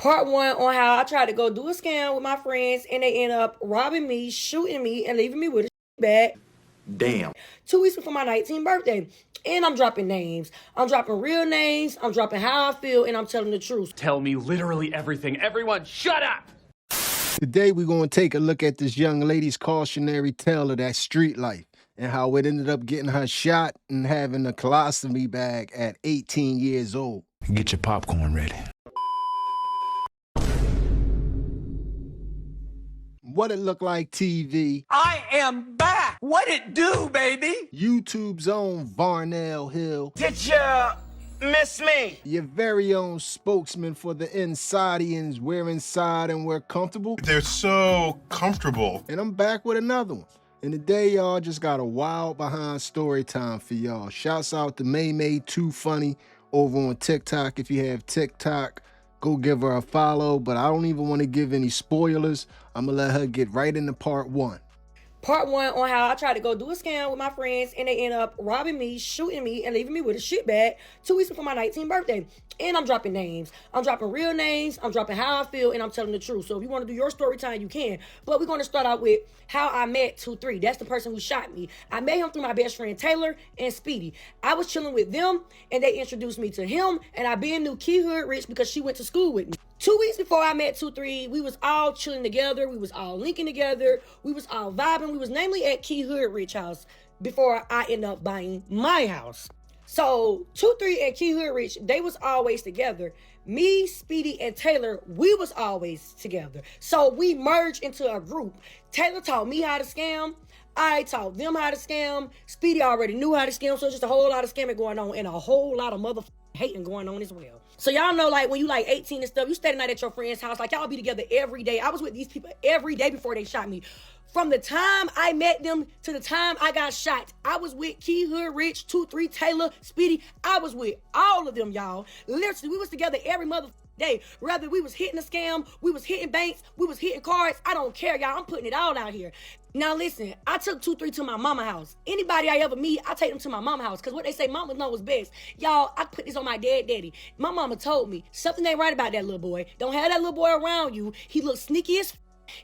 Part one on how I tried to go do a scam with my friends and they end up robbing me, shooting me, and leaving me with a bag. Damn. 2 weeks before my 19th birthday. And I'm dropping names. I'm dropping real names. I'm dropping how I feel, and I'm telling the truth. Tell me literally everything. Everyone, shut up! Today we're going to take a look at this young lady's cautionary tale of that street life and how it ended up getting her shot and having a colostomy bag at 18 years old. Get your popcorn ready. What it look like TV. I am back. What it do, baby? YouTube's own Varnell Hill. Did ya miss me? Your very own spokesman for the Insidians. We're inside and we're comfortable. They're so comfortable. And I'm back with another one. And today, y'all, just got a wild behind story time for y'all. Shouts out to May Too Funny over on TikTok. If you have TikTok, go give her a follow. But I don't even want to give any spoilers. I'm going to let her get right into part one. Part one on how I tried to go do a scam with my friends and they end up robbing me, shooting me, and leaving me with a shit bag 2 weeks before my 19th birthday. And I'm dropping names. I'm dropping real names. I'm dropping how I feel, and I'm telling the truth. So if you want to do your story time, you can. But we're going to start out with how I met 2-3. That's the person who shot me. I met him through my best friend Taylor and Speedy. I was chilling with them, and they introduced me to him, and I been knew Key Hood Rich because she went to school with me. 2 weeks before I met 2-3, we was all chilling together. We was all linking together. We was all vibing. We was namely at Key Hood Rich house before I ended up buying my house. So 2-3 and Key Hood Rich, they was always together. Me, Speedy, and Taylor, we was always together. So we merged into a group. Taylor taught me how to scam. I taught them how to scam. Speedy already knew how to scam. So it's just a whole lot of scamming going on and a whole lot of motherfucking hating going on as well. So y'all know, like, when you like 18 and stuff, you stay the night at your friend's house. Like, y'all be together every day. I was with these people every day before they shot me. From the time I met them to the time I got shot, I was with Key Hood Rich, 2-3, Taylor, Speedy. I was with all of them, y'all. Literally, we was together every motherfucking day. Whether we was hitting a scam, we was hitting banks, we was hitting cards. I don't care, y'all. I'm putting it all out here. Now listen, I took 2-3 to my mama house. Anybody I ever meet, I take them to my mama house. Because what they say, mama know is best. Y'all, I put this on my daddy. My mama told me, something ain't right about that little boy. Don't have that little boy around you. He looks sneaky as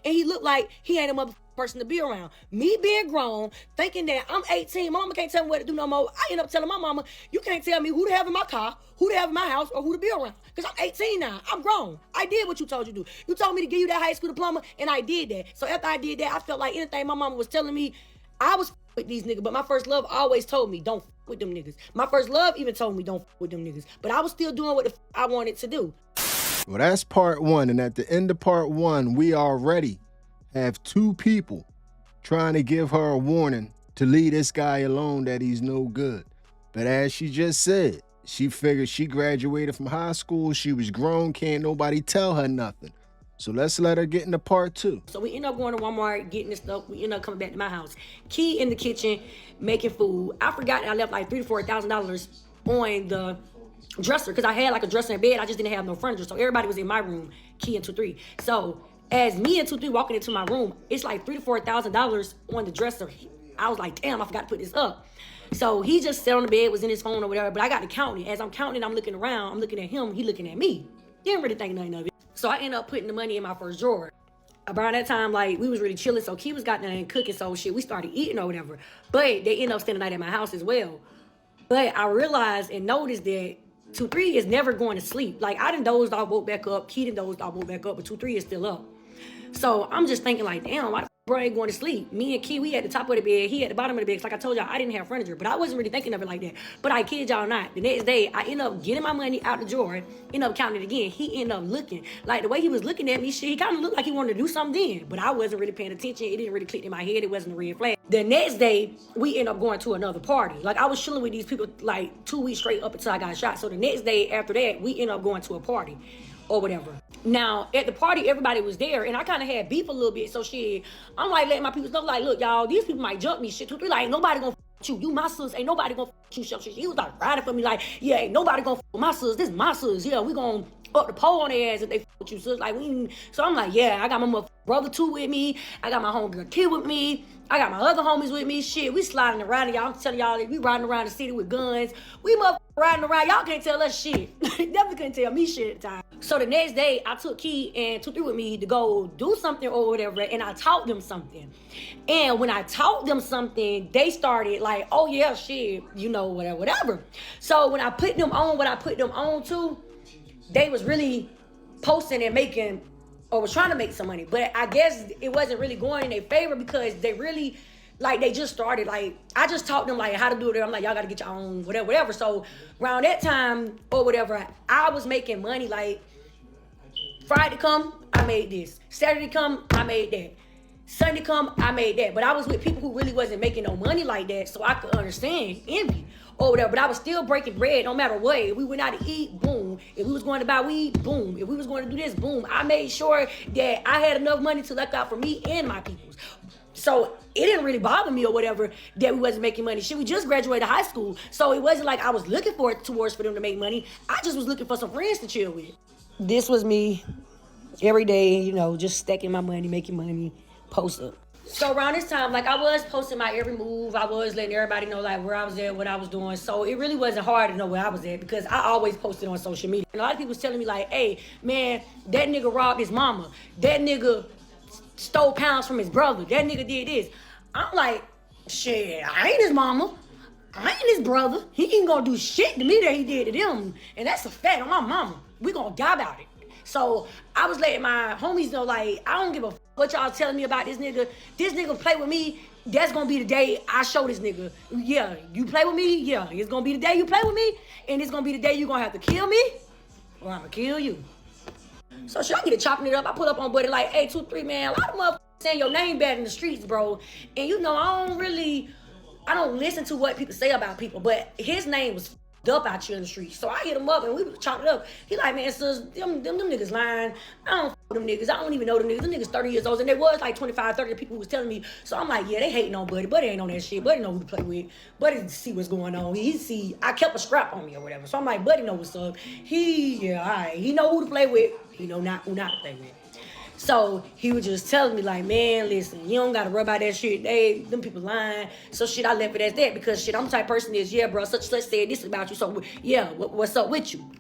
and he looked like he ain't a motherfucking person to be around. Me being grown, thinking that I'm 18, my mama can't tell me what to do no more. I end up telling my mama, you can't tell me who to have in my car, who to have in my house, or who to be around. Because I'm 18 now. I'm grown. I did what you told you to do. You told me to give you that high school diploma, and I did that. So after I did that, I felt like anything my mama was telling me, I was with these niggas. But my first love always told me, don't with them niggas. My first love even told me, don't with them niggas. But I was still doing what the I wanted to do. Well, that's part one. And at the end of part one, we already have two people trying to give her a warning to leave this guy alone, that he's no good. But as she just said, she figured she graduated from high school. She was grown. Can't nobody tell her nothing. So let's let her get into part two. So we end up going to Walmart, getting this stuff. We end up coming back to my house. Key in the kitchen, making food. I forgot that I left like $3,000 to $4,000 on the dresser because I had like a dresser in bed. I just didn't have no furniture. So everybody was in my room, Key and 2-3. So as me and 2-3 walking into my room, it's like $3,000 to $4,000 on the dresser. I was like, damn, I forgot to put this up. So he just sat on the bed, was in his phone or whatever, but I got to count it. As I'm counting, I'm looking around, I'm looking at him, he looking at me. Didn't really think nothing of it. So I ended up putting the money in my first drawer. Around that time, like, we was really chilling, so Key was got down and cooking, so shit, we started eating or whatever. But they ended up staying the night at my house as well. But I realized and noticed that 2-3 is never going to sleep. Like, I done dozed off, woke back up, Key done dozed off, woke back up, but 2-3 is still up. So I'm just thinking like, damn, why the bro ain't going to sleep? Me and Key, we at the top of the bed, he at the bottom of the bed. Like I told y'all, I didn't have furniture, but I wasn't really thinking of it like that. But I kid y'all not. The next day, I end up getting my money out the drawer, end up counting it again. He ended up looking. Like the way he was looking at me, shit, he kind of looked like he wanted to do something then. But I wasn't really paying attention. It didn't really click in my head. It wasn't a red flag. The next day, we end up going to another party. Like I was chilling with these people like 2 weeks straight up until I got shot. So the next day after that, we end up going to a party or whatever. Now, at the party, everybody was there, and I kind of had beef a little bit, so shit, I'm like letting my people know, like, look, y'all, these people might jump me, shit, 2-3, like, ain't nobody gonna with you. You my sis, ain't nobody gonna with you, shit. He was like riding for me, like, yeah, ain't nobody gonna with my sis, this is my sis, yeah, we gonna up the pole on their ass if they with you, sis, like, so I'm like, yeah, I got my brother too with me, I got my homegirl kid with me, I got my other homies with me, shit, we sliding around, y'all, I'm telling y'all, we riding around the city with guns, we riding around. Y'all can't tell us shit. Definitely couldn't tell me shit at the time. So the next day, I took Key and 2-3 with me to go do something or whatever, and I taught them something. And when I taught them something, they started like, oh yeah, shit, you know, whatever. So when I put them on what I put them on to, they was really posting and making, or was trying to make some money. But I guess it wasn't really going in their favor because they really, like, they just started, like, I just taught them, like, how to do it. I'm like, y'all got to get your own, whatever. So around that time or whatever, I was making money, like, Friday come, I made this. Saturday come, I made that. Sunday come, I made that. But I was with people who really wasn't making no money like that, so I could understand envy or whatever. But I was still breaking bread no matter what. If we went out to eat, boom. If we was going to buy weed, boom. If we was going to do this, boom. I made sure that I had enough money to look out for me and my peoples. So it didn't really bother me or whatever that we wasn't making money. Shit, we just graduated high school. So it wasn't like I was looking for them to make money. I just was looking for some friends to chill with. This was me every day, you know, just stacking my money, making money, post up. So around this time, like, I was posting my every move. I was letting everybody know, like, where I was at, what I was doing. So it really wasn't hard to know where I was at because I always posted on social media. And a lot of people was telling me, like, hey, man, that nigga robbed his mama. That nigga stole pounds from his brother. That nigga did this. I'm like, shit, I ain't his mama. I ain't his brother. He ain't gonna do shit to me that he did to them. And that's a fact on my mama. We gonna die about it. So I was letting my homies know, like, I don't give a what y'all telling me about this nigga. This nigga play with me. That's gonna be the day I show this nigga. Yeah, you play with me. Yeah, it's gonna be the day you play with me, and it's gonna be the day you gonna have to kill me, or I'm gonna kill you. So shit, I get it chopping it up. I pull up on buddy like, hey, 2-3, man. A lot of motherfuckers saying your name bad in the streets, bro. And you know, I don't listen to what people say about people, but his name was up out here in the streets. So I hit him up and we chopped it up. He like, man, sis, them niggas lying. I don't with them niggas. I don't even know them niggas. Them niggas 30 years old. And there was like 25, 30 people who was telling me. So I'm like, yeah, they hating on Buddy. Buddy ain't on that shit. Buddy know who to play with. Buddy see what's going on. He see, I kept a strap on me or whatever. So I'm like, Buddy know what's up. Yeah, all right. He know who to play with. He know who not to play with. So he was just telling me like, man, listen, you don't gotta worry about that shit. Them people lying. So shit, I left it as that because shit, I'm the type of person is, yeah, bro, such said this about you. So yeah, what's up with you?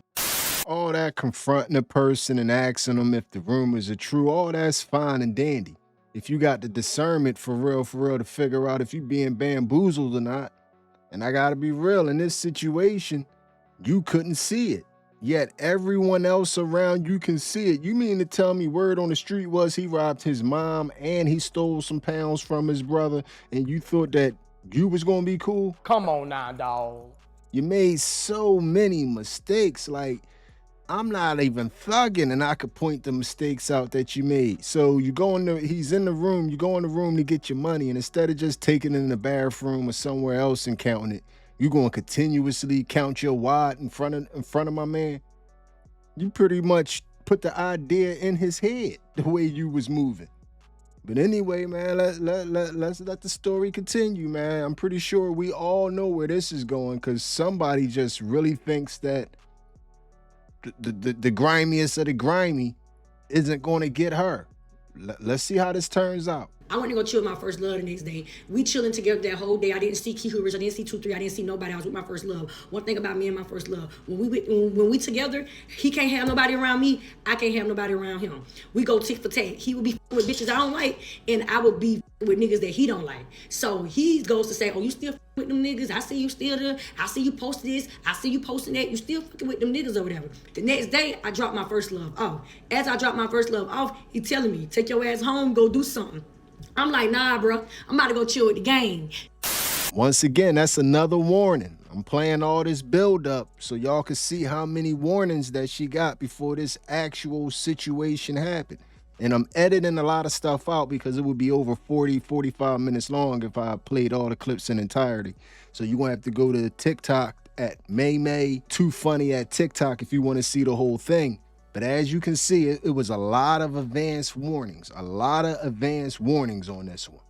All that confronting a person and asking them if the rumors are true, all that's fine and dandy. If you got the discernment for real to figure out if you being bamboozled or not. And I gotta be real, in this situation, you couldn't see it. Yet everyone else around you can see it. You mean to tell me word on the street was he robbed his mom and he stole some pounds from his brother and you thought that you was gonna be cool? Come on now, dawg. You made so many mistakes. Like, I'm not even thugging and I could point the mistakes out that you made. So he's in the room, you go in the room to get your money, and instead of just taking it in the bathroom or somewhere else and counting it, you gonna continuously count your wad in front of my man? You pretty much put the idea in his head the way you was moving. But anyway, man, let's let the story continue, man. I'm pretty sure we all know where this is going because somebody just really thinks that the grimiest of the grimy isn't going to get her. Let's see how this turns out. I went to go chill with my first love the next day. We chilling together that whole day. I didn't see Key Rich. I didn't see 2-3. I didn't see nobody. I was with my first love. One thing about me and my first love, when we together, he can't have nobody around me. I can't have nobody around him. We go tick for tack. He would be with bitches I don't like, and I would be with niggas that he don't like. So he goes to say, oh, you still with them niggas? I see you still there. I see you posting this. I see you posting that. You still fucking with them niggas or whatever. The next day, I dropped my first love off. As I dropped my first love off, he telling me, take your ass home, go do something. I'm like, nah, bro. I'm about to go chill with the gang. Once again, that's another warning. I'm playing all this build up so y'all can see how many warnings that she got before this actual situation happened. And I'm editing a lot of stuff out because it would be over 45 minutes long if I played all the clips in entirety. So you're going to have to go to TikTok at May2Funny at TikTok if you want to see the whole thing. But as you can see, it was a lot of advanced warnings. A lot of advanced warnings on this one.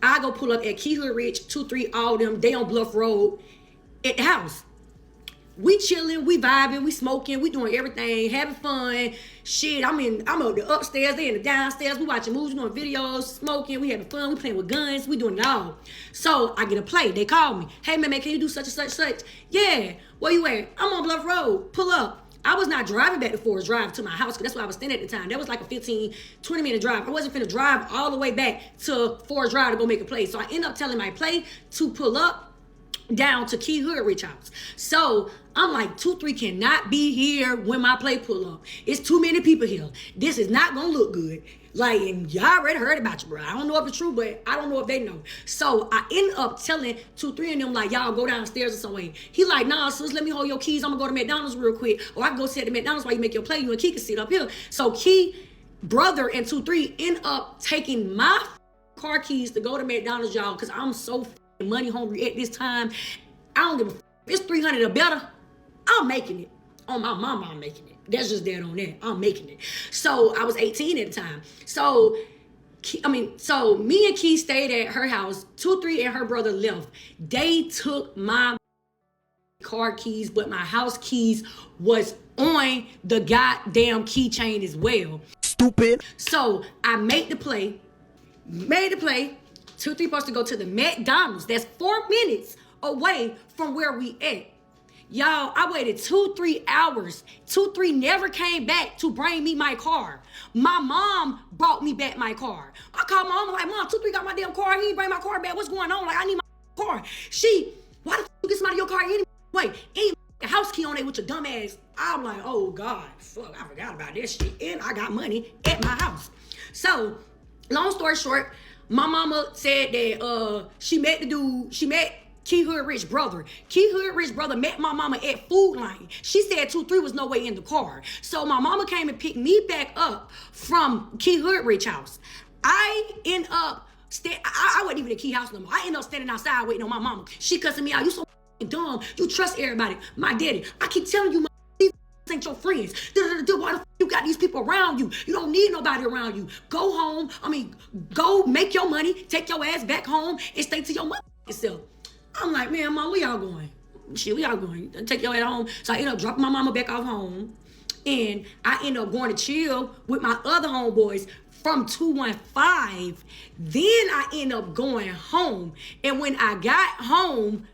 I go pull up at Key Rich, 2-3, all them. They on Bluff Road at the house. We chilling, we vibing, we smoking, we doing everything, having fun. Shit, I'm up the upstairs, they in the downstairs. We watching movies, doing videos, smoking, we having fun, we playing with guns, we doing it all. So I get a play. They call me. Hey, man, can you do such and such, such? Yeah. Where you at? I'm on Bluff Road. Pull up. I was not driving back to Forest Drive to my house, because that's where I was staying at the time. That was like a 15, 20-minute drive. I wasn't finna drive all the way back to Forest Drive to go make a play. So I end up telling my play to pull up down to Key Hood House. So I'm like, 2-3 cannot be here when my play pull up. It's too many people here. This is not gonna look good. Like, and y'all already heard about you, bro. I don't know if it's true, but I don't know if they know. So I end up telling 2-3 of them, like, y'all go downstairs or somewhere. He like, nah, sis, let me hold your keys. I'm gonna go to McDonald's real quick. Or I can go sit at McDonald's while you make your play. You and Key can sit up here. So Key, brother, and 2-3 end up taking my car keys to go to McDonald's, y'all, because I'm so money hungry at this time. I don't give a if it's 300 or better, I'm making it. On my mama, I'm making it. That's just dead on that. I'm making it. So I was 18 at the time. So me and Key stayed at her house. 2-3 and her brother left. They took my car keys, but my house keys was on the goddamn keychain as well. Stupid. So I made the play. 2-3 supposed to go to the McDonald's. That's 4 minutes away from where we at. Y'all, I waited 2-3 hours. 2-3 never came back to bring me my car. My mom brought me back my car. I called my mom, I'm like, Mom, 2-3 got my damn car. He didn't bring my car back. What's going on? Like, I need my car. Why the you get somebody your car anyway? Ain't a house key on it with your dumb ass. I'm like, oh God, fuck, I forgot about this shit. And I got money at my house. So, long story short, my mama said that she met Key Hood Rich brother. Key Hood Rich brother met my mama at Food Line. She said 2-3 was no way in the car. So my mama came and picked me back up from Key Hood Rich house. I end up I wasn't even in Key house no more. I ended up standing outside waiting on my mama. She cussing me out. You so dumb. You trust everybody. My daddy. I keep telling you, these ain't your friends. Why the you got these people around you? You don't need nobody around you. Go home. Go make your money. Take your ass back home and stay to your motherfucking self. I'm like, man, Mom, where y'all going? Shit, where y'all going? Take your ass home. So I end up dropping my mama back off home. And I end up going to chill with my other homeboys from 215. Then I end up going home. And when I got home,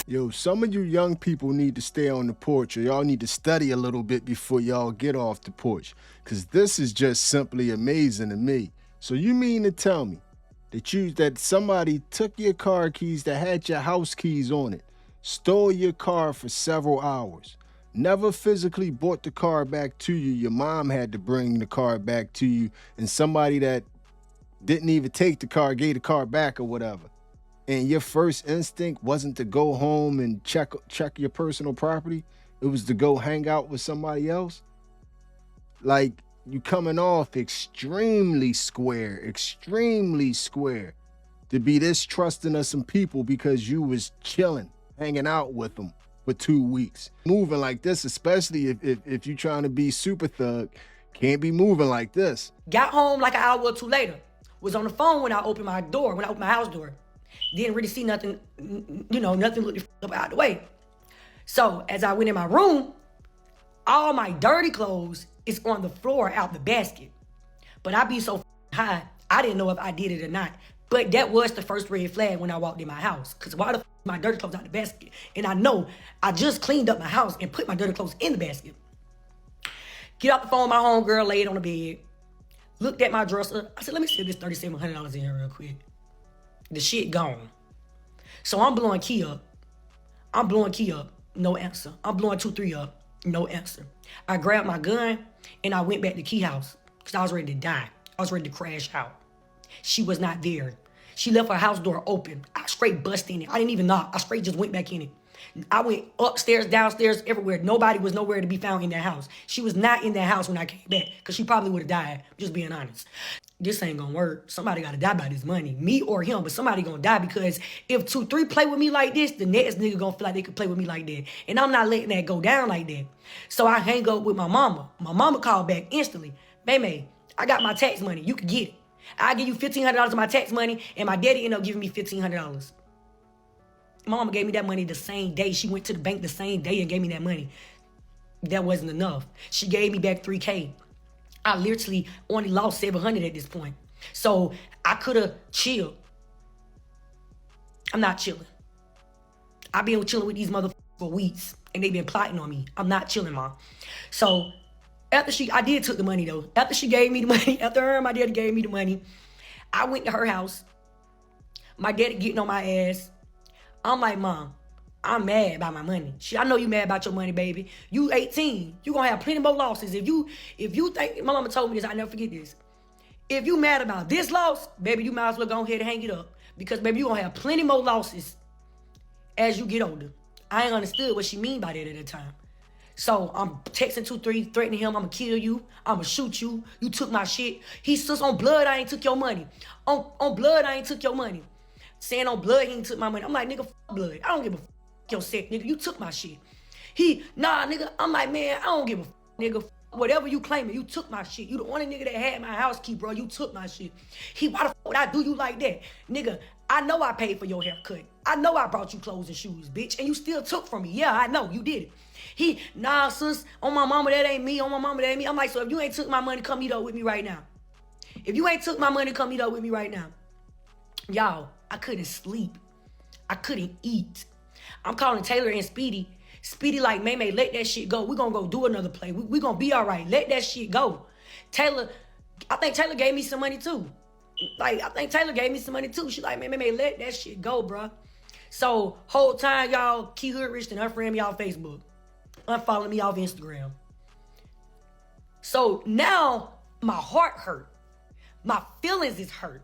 Yo, some of you young people need to stay on the porch, or y'all need to study a little bit before y'all get off the porch, because this is just simply amazing to me. So you mean to tell me that somebody took your car keys that had your house keys on it, stole your car for several hours, never physically brought the car back to you, your mom had to bring the car back to you, and somebody that didn't even take the car gave the car back or whatever, and your first instinct wasn't to go home and check your personal property, it was to go hang out with somebody else? Like, you coming off extremely square to be this trusting of some people because you was chilling, hanging out with them for 2 weeks. Moving like this, especially if you trying to be super thug, can't be moving like this. got home like an hour or two later. Was on the phone when I opened my house door. Didn't really see nothing, nothing looked up out the way. So as I went in my room, all my dirty clothes is on the floor out the basket. But I be so high, I didn't know if I did it or not. But that was the first red flag when I walked in my house. Because why the my dirty clothes out the basket? And I know I just cleaned up my house and put my dirty clothes in the basket. Get off the phone, my homegirl laid on the bed. Looked at my dresser. I said, let me see this $3,700 in here real quick. The shit gone. So I'm blowing Key up. No answer. I'm blowing 2-3 up. No answer. I grabbed my gun and I went back to Key house because I was ready to die. I was ready to crash out. She was not there. She left her house door open. I straight bust in it. I didn't even knock. I straight just went back in it. I went upstairs, downstairs, everywhere. Nobody was nowhere to be found in that house. She was not in that house when I came back because she probably would have died, just being honest. This ain't gonna work. Somebody gotta die by this money. Me or him, but somebody gonna die because if 2-3 play with me like this, the next nigga gonna feel like they could play with me like that. And I'm not letting that go down like that. So I hang up with my mama. My mama called back instantly. May, I got my tax money. You can get it. I'll give you $1,500 of my tax money, and my daddy ended up giving me $1,500. My mama gave me that money the same day. She went to the bank the same day and gave me that money. That wasn't enough. She gave me back $3K. I literally only lost $700 at this point. So I could have chilled. I'm not chilling. I've been chilling with these motherfuckers for weeks and they've been plotting on me. I'm not chilling, Mom. So I did took the money though. After she gave me the money, after my daddy gave me the money, I went to her house. My daddy getting on my ass. I'm like, Mom, I'm mad about my money. Shit, I know you mad about your money, baby. You 18. You gonna have plenty more losses. If you think, my mama told me this, I never forget this. If you mad about this loss, baby, you might as well go ahead and hang it up. Because, baby, you gonna have plenty more losses as you get older. I ain't understood what she mean by that at the time. So I'm texting 2-3, threatening him, I'm gonna kill you, I'm gonna shoot you, you took my shit. He says on blood, I ain't took your money. On blood, I ain't took your money. Saying on blood, he ain't took my money. I'm like, nigga, fuck blood. I don't give a fuck your sex, nigga. You took my shit. Nah, nigga. I'm like, man, I don't give a fuck, nigga. Whatever you claiming, you took my shit. You the only nigga that had my house key, bro. You took my shit. Why the fuck would I do you like that? Nigga, I know I paid for your haircut. I know I brought you clothes and shoes, bitch. And you still took from me. Yeah, I know, you did it. Nah, sis, on my mama, that ain't me. On my mama, that ain't me. I'm like, so if you ain't took my money, come meet up with me right now. If you ain't took my money, come meet up with me right now. Y'all, I couldn't sleep. I couldn't eat. I'm calling Taylor and Speedy. Speedy like, May, let that shit go. We gonna go do another play. We gonna be all right. Let that shit go. I think Taylor gave me some money too. She like, May, let that shit go, bruh. So, whole time, y'all, Key Hood Rich and unfriend me off Facebook. Unfollow me off Instagram. So, now, my heart hurt. My feelings is hurt.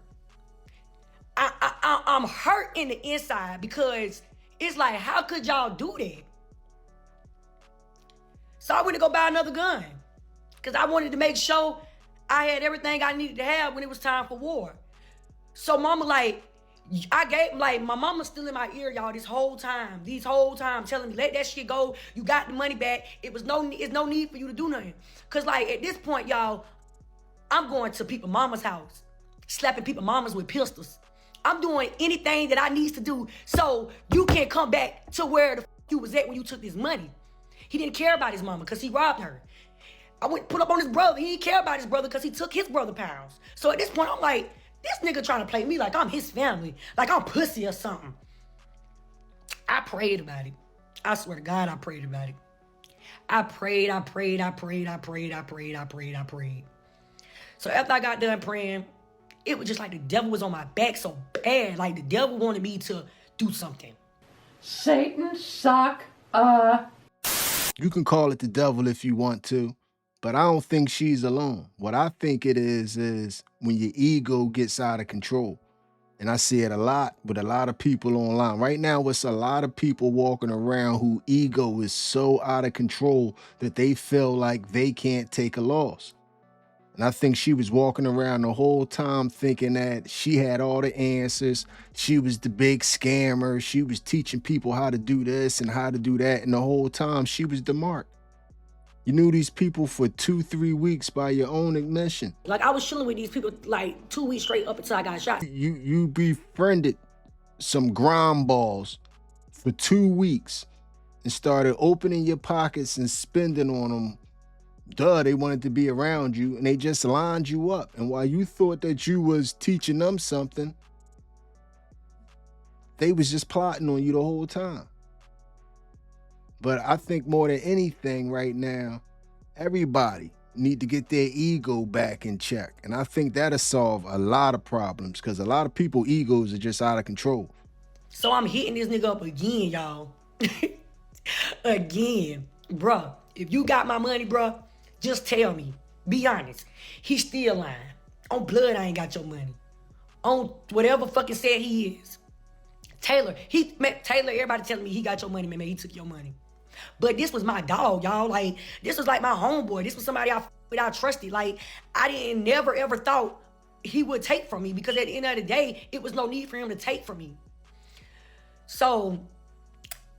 I'm hurt in the inside because it's like, how could y'all do that? So I went to go buy another gun because I wanted to make sure I had everything I needed to have when it was time for war. So mama my mama's still in my ear, y'all, this whole time telling me, let that shit go. You got the money back. It's no need for you to do nothing. Because like at this point, y'all, I'm going to people mama's house, slapping people mamas with pistols. I'm doing anything that I need to do so you can come back to where the you was at when you took this money. He didn't care about his mama because he robbed her. I went put up on his brother. He didn't care about his brother because he took his brother pounds. So at this point, I'm like, this nigga trying to play me like I'm his family, like I'm pussy or something. I prayed about it. I swear to God, I prayed about it. I prayed. So after I got done praying, it was just like the devil was on my back so bad. Like the devil wanted me to do something. Satan suck. You can call it the devil if you want to, but I don't think she's alone. What I think it is when your ego gets out of control. And I see it a lot with a lot of people online. Right now, it's a lot of people walking around whose ego is so out of control that they feel like they can't take a loss. And I think she was walking around the whole time thinking that she had all the answers. She was the big scammer. She was teaching people how to do this and how to do that. And the whole time she was the mark. You knew these people for 2-3 weeks by your own admission. Like I was chilling with these people like 2 weeks straight up until I got shot. You befriended some grind balls for 2 weeks and started opening your pockets and spending on them. They wanted to be around you and they just lined you up. And while you thought that you was teaching them something, they was just plotting on you the whole time. But I think more than anything right now, everybody need to get their ego back in check. And I think that'll solve a lot of problems because a lot of people's egos are just out of control. So I'm hitting this nigga up again, y'all. Again. Bruh, if you got my money, bruh, just tell me. Be honest. He's still lying. On blood, I ain't got your money. On whatever fucking said he is. Taylor, everybody telling me he got your money, man. He took your money. But this was my dog, y'all. Like, this was like my homeboy. This was somebody I trusted. Like, I didn't never ever thought he would take from me because at the end of the day, it was no need for him to take from me. So,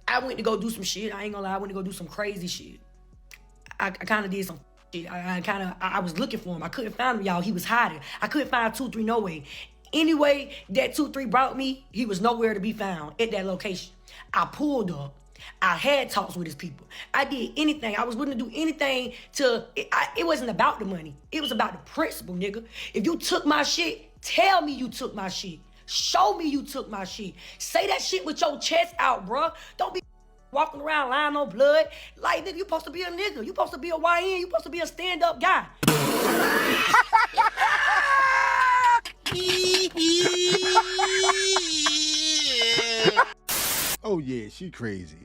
I went to go do some shit. I ain't gonna lie. I went to go do some crazy shit. I kind of did some shit. I was looking for him. I couldn't find him, y'all. He was hiding. I couldn't find 2-3 no way. Anyway, that 2-3 brought me, he was nowhere to be found at that location. I pulled up. I had talks with his people. I did anything. I was willing to do anything to, it wasn't about the money. It was about the principle, nigga. If you took my shit, tell me you took my shit. Show me you took my shit. Say that shit with your chest out, bruh. Don't be walking around lying on blood. Like, nigga, you supposed to be a nigga. You supposed to be a YN. You supposed to be a stand-up guy. Oh yeah, she crazy.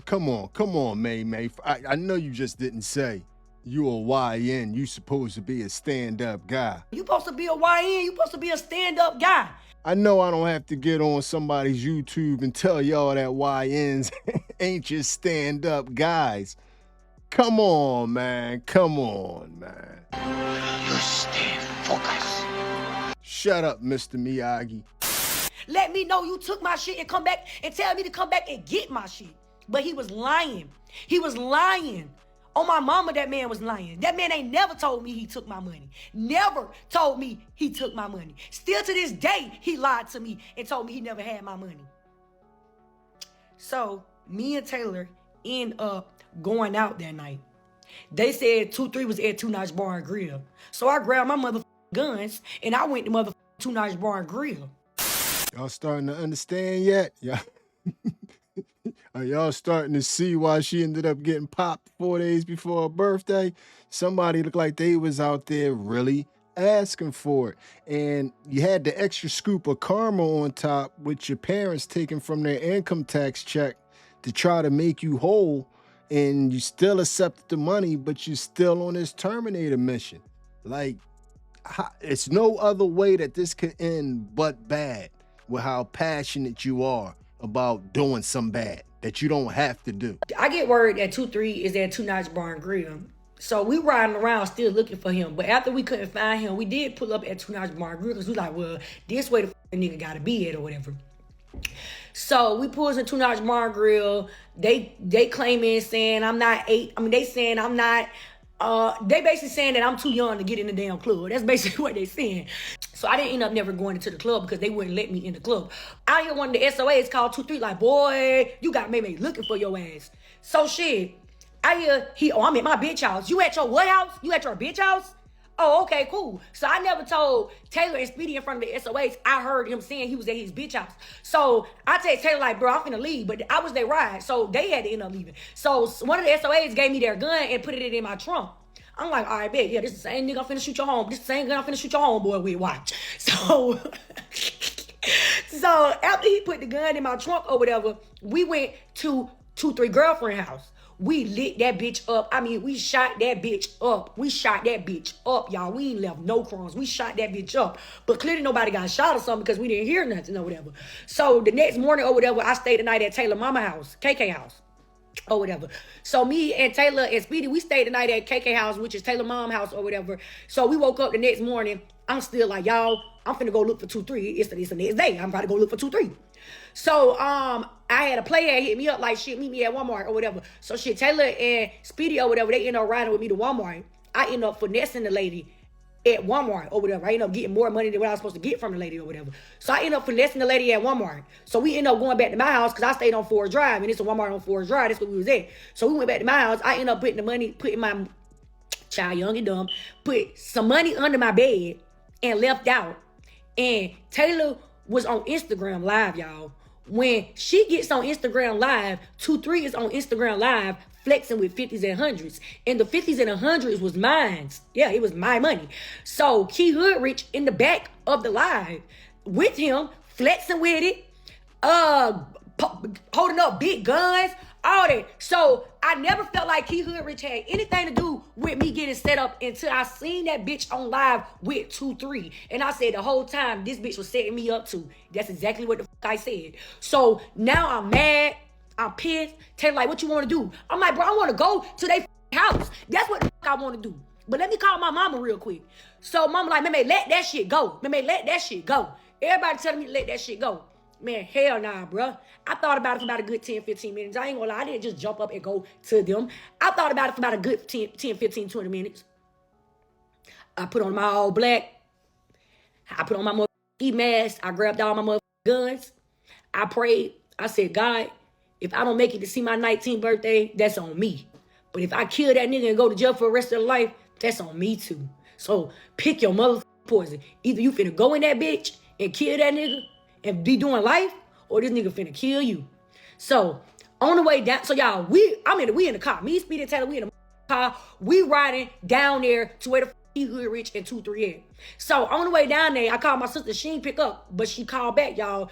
Come on, May. I know you just didn't say you a YN. You supposed to be a stand-up guy. You supposed to be a YN. You supposed to be a stand-up guy. I know I don't have to get on somebody's YouTube and tell y'all that YNs ain't just stand-up guys. Come on, man. You stay focused. Shut up, Mr. Miyagi. Let me know you took my shit and come back and tell me to come back and get my shit. But he was lying. He was lying. On my mama, that man was lying. That man ain't never told me he took my money. Never told me he took my money. Still to this day, he lied to me and told me he never had my money. So, me and Taylor end up going out that night. They said 2-3 was at 2 Notch Bar and Grill. So I grabbed my motherfucking guns and I went to motherfucking 2 Notch Bar and Grill. Y'all starting to understand yet? Yeah. Are y'all starting to see why she ended up getting popped 4 days before her birthday? Somebody looked like they was out there really asking for it. And you had the extra scoop of karma on top with your parents taking from their income tax check to try to make you whole. And you still accepted the money, but you're still on this Terminator mission. Like, it's no other way that this could end but bad with how passionate you are about doing some bad that you don't have to do. I get word that 2-3 is at 2 Notch Bar and Grill. So we riding around still looking for him. But after we couldn't find him, we did pull up at 2 Notch Bar and Grill because we like, well, this way the nigga gotta be at or whatever. So we pulls in 2 Notch Bar and Grill. They claiming saying I'm not 8. I mean, they saying I'm not, they basically saying that I'm too young to get in the damn club. That's basically what they saying. So I didn't end up never going into the club because they wouldn't let me in the club. I hear one of the SOAs called 2-3 like, boy, you got May looking for your ass. So shit, I hear, I'm at my bitch house. You at your what house? You at your bitch house? Oh, okay, cool. So I never told Taylor and Speedy in front of the SOAs. I heard him saying he was at his bitch house. So I text Taylor like, bro, I'm finna leave. But I was their ride. So they had to end up leaving. So one of the SOAs gave me their gun and put it in my trunk. I'm like, all right, bet. Yeah, this is the same nigga I'm finna shoot your home. This is the same gun I'm finna shoot your homeboy with. Watch. So, so after he put the gun in my trunk or whatever, we went to 2-3 girlfriend house. We lit that bitch up. I mean, we shot that bitch up. We shot that bitch up, y'all. We ain't left no crumbs. We shot that bitch up. But clearly nobody got shot or something because we didn't hear nothing or whatever. So the next morning or whatever, I stayed the night at Taylor mama house, KK house. Or whatever. So me and Taylor and Speedy, we stayed the night at KK house, which is Taylor mom house or whatever. So we woke up the next morning. I'm still like, y'all, I'm finna go look for 2-3. It's the next day. I'm about to go look for 2-3. So I had a player hit me up like, shit, meet me at Walmart or whatever. So shit, Taylor and Speedy or whatever, they end up riding with me to Walmart. I end up finessing the lady at Walmart or whatever. I end up getting more money than what I was supposed to get from the lady or whatever. So I end up finessing the lady at Walmart. So we end up going back to my house because I stayed on Forest Drive and it's a Walmart on Forest Drive. That's where we was at. So we went back to my house. I end up putting the money, putting my child, young and dumb, put some money under my bed and left out. And Taylor was on Instagram Live, y'all. When she gets on Instagram Live, 2-3 is on Instagram Live flexing with 50s and 100s. And the 50s and 100s was mine. Yeah, it was my money. So Key Hoodrich in the back of the live with him, flexing with it, holding up big guns, all that. So I never felt like Key Hoodrich had anything to do with me getting set up until I seen that bitch on live with 2-3. And I said the whole time, this bitch was setting me up too. That's exactly what the fuck I said. So now I'm mad. I'm pissed. Taylor like, what you want to do? I'm like, bro, I want to go to their house. That's what the fuck I want to do. But let me call my mama real quick. So mama like, man, let that shit go. Man, let that shit go. Everybody telling me to let that shit go. Man, hell nah, bro. I thought about it for about a good 10, 15 minutes. I ain't gonna lie. I didn't just jump up and go to them. I thought about it for about a good 10, 15, 20 minutes. I put on my all black. I put on my mask. I grabbed all my motherfucking guns. I prayed. I said, God, if I don't make it to see my 19th birthday, that's on me. But if I kill that nigga and go to jail for the rest of the life, that's on me too. So pick your motherfucking poison. Either you finna go in that bitch and kill that nigga and be doing life, or this nigga finna kill you. So on the way down, so y'all, we in the car. Me, Speedy, and Taylor, we in the car. We riding down there to where the Hood Rich and 2-3 at. So on the way down there, I called my sister. She ain't pick up, but she called back, y'all.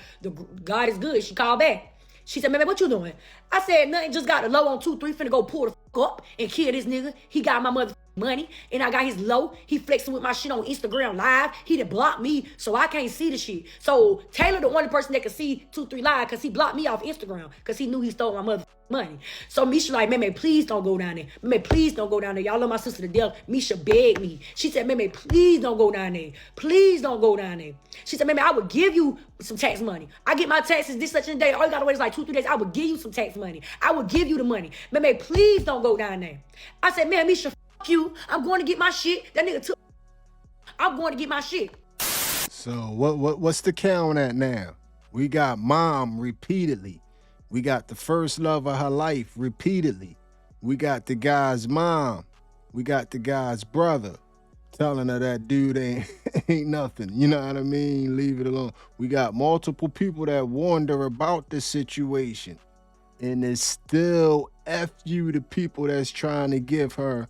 God is good. She called back. She said, man, what you doing? I said, nothing, just got the low on 2-3, finna go pull the up and kill this nigga. He got my mother money, and I got his low. He flexing with my shit on Instagram live. He done blocked me, so I can't see the shit. So Taylor the only person that can see 2-3 live, because he blocked me off Instagram, because he knew he stole my mother money. So Misha like, man, please don't go down there. Man, please don't go down there. Y'all love my sister to death. Misha begged me. She said, man, please don't go down there. Please don't go down there. She said, man, I would give you some tax money. I get my taxes this such a day. All you gotta wait is like 2-3 days. I would give you some tax money. I would give you the money. Man, please don't go down there. I said, man, Misha, fuck you. I'm going to get my shit. That nigga took. I'm going to get my shit. So what's the count at now? We got mom repeatedly. We got the first love of her life repeatedly. We got the guy's mom. We got the guy's brother telling her that dude ain't nothing. You know what I mean? Leave it alone. We got multiple people that warned her about the situation. And it's still F you to people that's trying to give her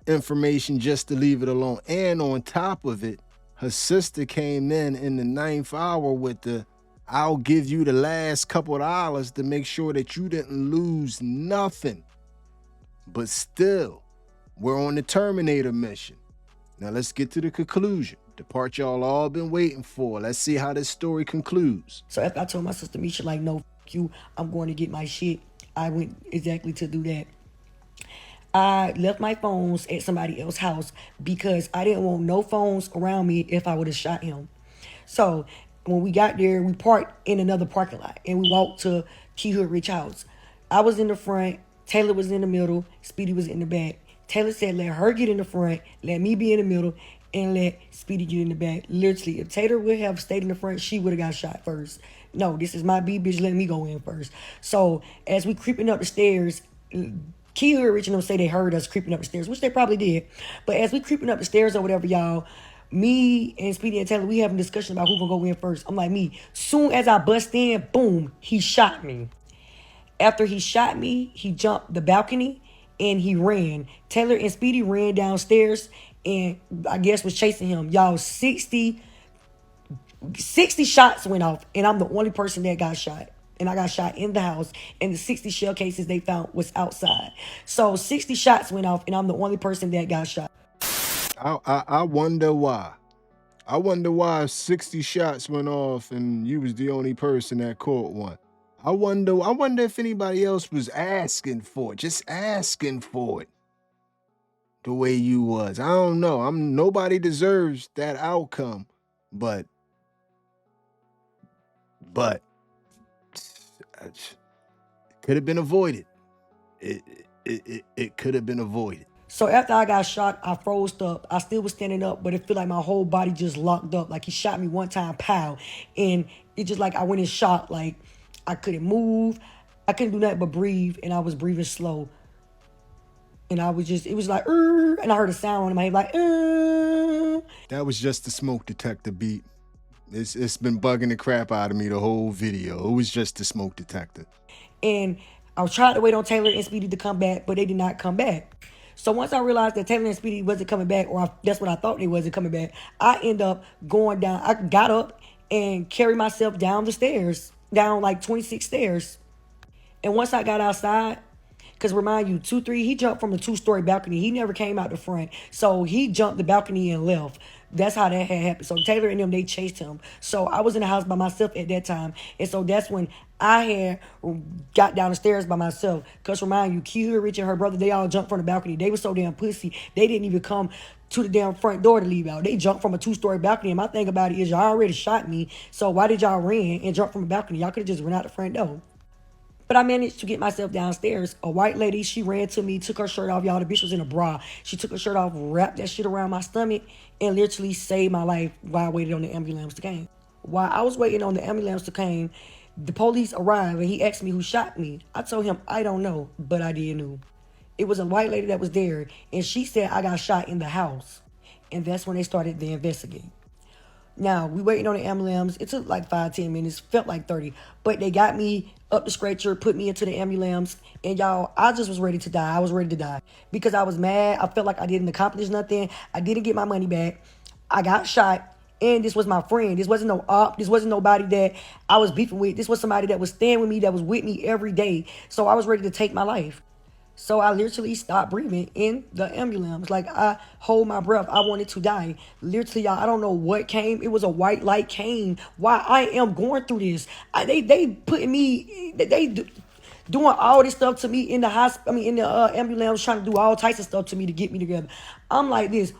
information just to leave it alone. And on top of it, her sister came in the 9th hour with the, I'll give you the last couple of dollars to make sure that you didn't lose nothing. But still, we're on the Terminator mission. Now let's get to the conclusion. The part y'all all been waiting for. Let's see how this story concludes. So after I told my sister Misha, like, no, f you, I'm going to get my shit, I went exactly to do that. I left my phones at somebody else's house because I didn't want no phones around me if I would have shot him. So when we got there, we parked in another parking lot and we walked to Key Hood Rich house. I was in the front, Taylor was in the middle, Speedy was in the back. Taylor said, let her get in the front, let me be in the middle, and let Speedy get in the back. Literally, if Taylor would have stayed in the front, she would have got shot first. No, this is my B, bitch, let me go in first. So as we creeping up the stairs, Key Hood Rich and them say they heard us creeping up the stairs, which they probably did. But as we creeping up the stairs or whatever, y'all, me and Speedy and Taylor, we having a discussion about who gonna go in first. I'm like, me. Soon as I bust in, boom, he shot me. After he shot me, he jumped the balcony and he ran. Taylor and Speedy ran downstairs and I guess was chasing him. Y'all, 60 shots went off and I'm the only person that got shot. And I got shot in the house and the 60 shell cases they found was outside. So 60 shots went off and I'm the only person that got shot. I wonder why. I wonder why 60 shots went off and you was the only person that caught one. I wonder if anybody else was asking for it, just asking for it the way you was. I don't know. Nobody deserves that outcome, but it could have been avoided. It could have been avoided. So after I got shot, I froze up. I still was standing up, but it felt like my whole body just locked up. Like he shot me one time, pow. And it just like I went in shock. Like I couldn't move. I couldn't do nothing but breathe. And I was breathing slow. And I was just, it was like, and I heard a sound in my head like, That was just the smoke detector beat. It's been bugging the crap out of me the whole video. It was just the smoke detector. And I was trying to wait on Taylor and Speedy to come back, but they did not come back. So once I realized that Taylor and Speedy wasn't coming back, or that's what I thought they wasn't coming back, I end up going down. I got up and carried myself down the stairs, down like 26 stairs. And once I got outside, because remind you, 2-3, he jumped from the 2-story balcony. He never came out the front. So he jumped the balcony and left. That's how that had happened. So Taylor and them, they chased him. So I was in the house by myself at that time. And so that's when I had got down the stairs by myself. Because remind you, Q, Rich, and her brother, they all jumped from the balcony. They were so damn pussy. They didn't even come to the damn front door to leave out. They jumped from a 2-story balcony. And my thing about it is y'all already shot me. So why did y'all run and jump from a balcony? Y'all could have just run out the front door. But I managed to get myself downstairs. A white lady, she ran to me, took her shirt off. Y'all, the bitch was in a bra. She took her shirt off, wrapped that shit around my stomach, and literally saved my life while I waited on the ambulance to come. While I was waiting on the ambulance to come, the police arrived and he asked me who shot me. I told him I don't know, but I did know. It was a white lady that was there, and she said I got shot in the house. And that's when they started the investigate. Now, we waiting on the ambulance. It took like 5-10 minutes, felt like 30. But they got me up the stretcher, put me into the ambulance. And y'all, I just was ready to die. I was ready to die. Because I was mad. I felt like I didn't accomplish nothing. I didn't get my money back. I got shot. And this was my friend. This wasn't no op. This wasn't nobody that I was beefing with. This was somebody that was staying with me, that was with me every day. So I was ready to take my life. So I literally stopped breathing in the ambulance. Like, I hold my breath. I wanted to die. Literally, y'all, I don't know what came. It was a white light came. Why I am going through this. They putting me, doing all this stuff to me in the hospital. I mean, in the ambulance, trying to do all types of stuff to me to get me together. I'm like this,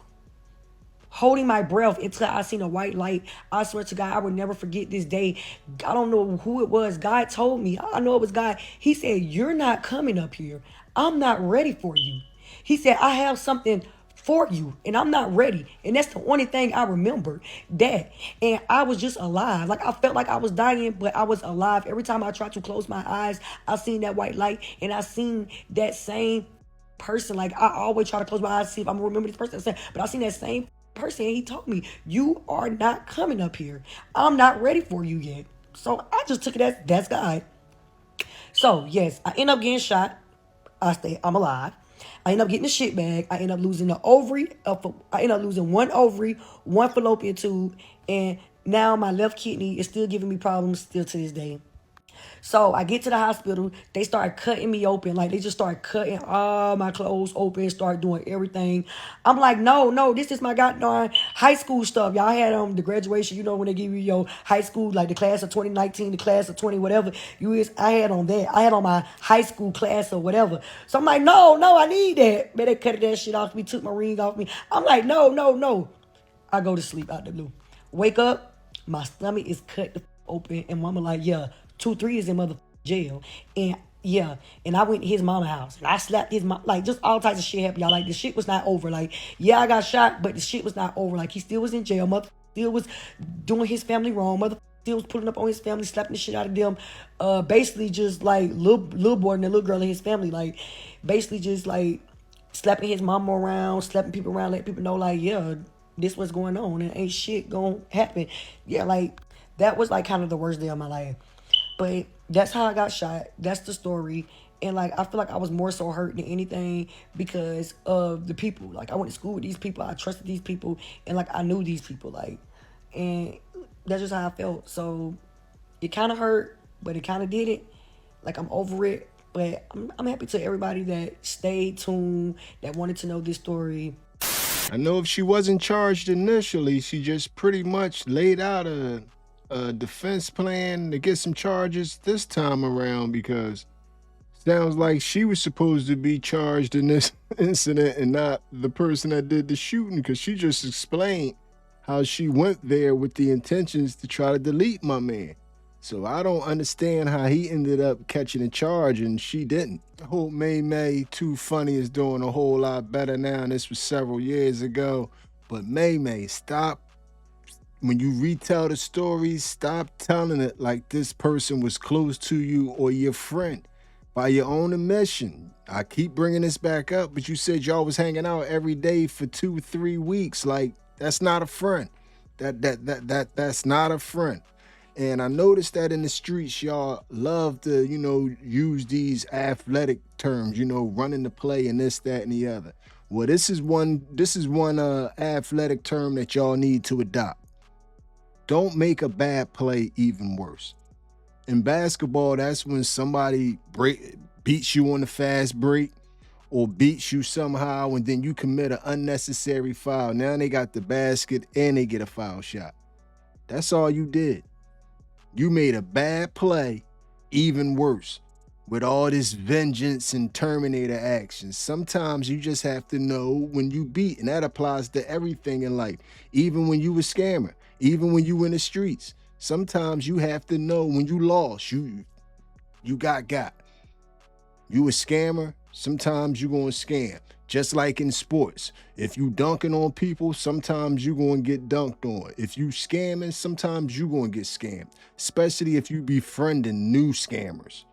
holding my breath until I seen a white light. I swear to God, I will never forget this day. I don't know who it was. God told me. I know it was God. He said, you're not coming up here. I'm not ready for you. He said, I have something for you, and I'm not ready. And that's the only thing I remember, that. And I was just alive. Like, I felt like I was dying, but I was alive. Every time I tried to close my eyes, I seen that white light, and I seen that same person. Like, I always try to close my eyes to see if I'm gonna remember this person. But I seen that same person, and he told me, you are not coming up here. I'm not ready for you yet. So I just took it as that's God. So yes, I end up getting shot. I'm alive. I end up getting the shit bag. I end up losing the ovary. I end up losing one ovary, one fallopian tube, and now my left kidney is still giving me problems still to this day. So I get to the hospital. They start cutting me open. Like, they just start cutting all my clothes open, start doing everything. I'm like, no, this is my goddamn high school stuff. Y'all had the graduation, you know, when they give you your high school, like the class of 2019, the class of 20, whatever. I had on that. I had on my high school class or whatever. So I'm like, no, I need that. Man, they cut that shit off me, took my ring off me. I'm like, no. I go to sleep out the blue. Wake up, my stomach is cut open, and mama like, yeah, 2-3 is in mother jail. And yeah, and I went to his mama's house, and I slapped his mom. Like, just all types of shit happened, y'all. Like, the shit was not over. Like, yeah, I got shot, but the shit was not over. Like, he still was in jail. Mother still was doing his family wrong. Mother still was pulling up on his family, slapping the shit out of them. Basically just like little boy and the little girl in his family. Like, basically just like slapping his mama around, slapping people around, letting people know, like, yeah, this what's going on, and ain't shit gonna happen. Yeah, like, that was like kind of the worst day of my life. But that's how I got shot. That's the story. And like, I feel like I was more so hurt than anything because of the people. Like, I went to school with these people. I trusted these people. And like, I knew these people. Like, and that's just how I felt. So it kind of hurt, but it kind of did it. Like, I'm over it. But I'm happy to everybody that stayed tuned, that wanted to know this story. I know if she wasn't charged initially, she just pretty much laid out a defense plan to get some charges this time around, because sounds like she was supposed to be charged in this incident and not the person that did the shooting, because she just explained how she went there with the intentions to try to delete my man. So I don't understand how he ended up catching a charge and she didn't. I hope May Too Funny is doing a whole lot better now, and this was several years ago. But May, stop. When you retell the stories, stop telling it like this person was close to you or your friend by your own admission. I keep bringing this back up, but you said y'all was hanging out every day for 2-3 weeks. Like, that's not a friend. That's not a friend. And I noticed that in the streets, y'all love to, use these athletic terms, running the play and this, that, and the other. Well, this is one athletic term that y'all need to adopt. Don't make a bad play even worse. In basketball, that's when somebody beats you on the fast break or beats you somehow, and then you commit an unnecessary foul. Now they got the basket and they get a foul shot. That's all you did. You made a bad play even worse with all this vengeance and Terminator action. Sometimes you just have to know when you beat, and that applies to everything in life. Even when you a scammer, even when you in the streets, sometimes you have to know when you lost, you got. You a scammer, sometimes you gonna scam. Just like in sports, if you dunking on people, sometimes you gonna get dunked on. If you scamming, sometimes you gonna get scammed, especially if you befriending new scammers.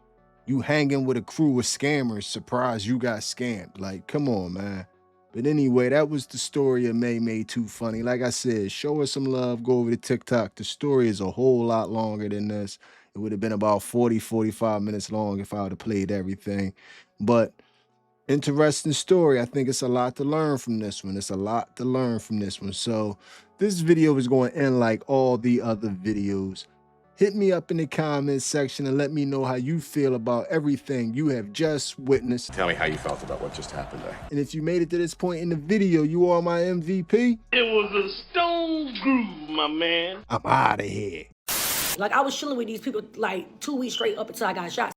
You hanging with a crew of scammers, surprised you got scammed. Like, come on, man. But anyway, that was the story of May Too Funny. Like I said, show her some love, go over to TikTok. The story is a whole lot longer than this. It would have been about 40, 45 minutes long if I would have played everything. But interesting story. I think it's a lot to learn from this one. It's a lot to learn from this one. So this video is going to end like all the other videos. Hit me up in the comments section and let me know how you feel about everything you have just witnessed. Tell me how you felt about what just happened there. And if you made it to this point in the video, you are my MVP. It was a stone groove, my man. I'm out of here. Like, I was chilling with these people like 2 weeks straight up until I got shot.